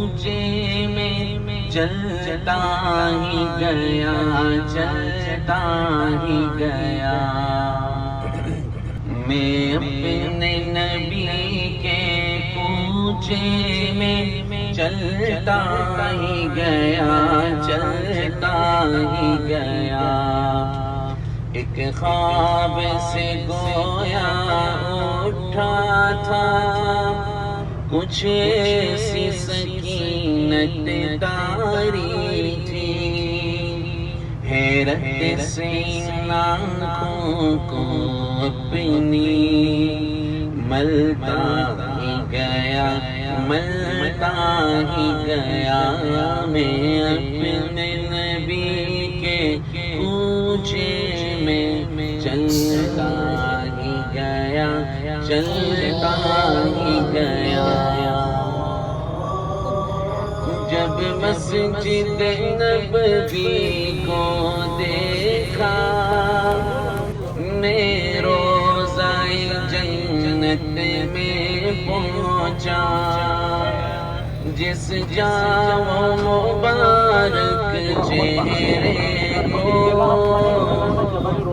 کوچے میں چلتا ہی گیا، چلتا ہی گیا، میں اپنے نبی کے کوچے میں چلتا ہی گیا، چلتا ہی گیا، ایک خواب سے گویا اٹھا تھا، کچھ ایسی سکینت طاری تھی، حیرت سے ان آنکھوں کو اپنی ملتا ہی گیا، ملتا ہی گیا، میں اپنے نبی کے کوچے میں چلتا ہی گیا، چلتا ہی گیا، جب مسجد نبوی کو دیکھا، میں روضہ جنت میں پہنچا، جس جامع مبارک چہرے کو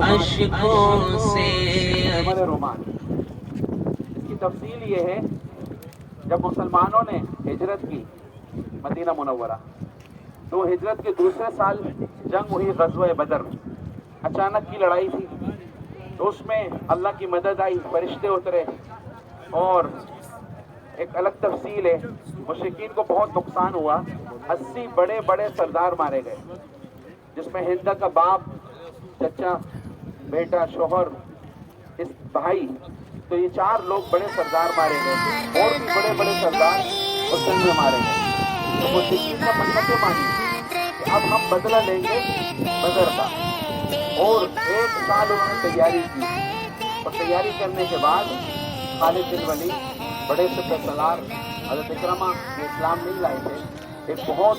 اشکوں سے عمر رومان۔ اس کی تفصیل یہ ہے، جب مسلمانوں نے ہجرت کی مدینہ منورہ، تو ہجرت کے دوسرے سال جنگ ہوئی، غزوہ بدر، اچانک کی لڑائی تھی، تو اس میں اللہ کی مدد آئی، فرشتے اترے، اور ایک الگ تفصیل ہے، مشرکین کو بہت نقصان ہوا، 80 بڑے بڑے سردار مارے گئے، جس میں ہند کا باپ، چچا، بیٹا، شوہر، اس بھائی، تو یہ 4 لوگ بڑے سردار مارے گئے، اور بھی بڑے بڑے سردار اس جنگ میں مارے گئے۔ تو مشرکین نے منتیں مانی کہ اب ہم بدلہ لیں گے بدر کا، اور 1 سال انہوں نے تیاری کی، اور تیاری کرنے کے بعد خالد بن ولید، بڑے سپہ سالار، حضرت اکرمہ یہ اسلام نہیں لائے تھے، ایک بہت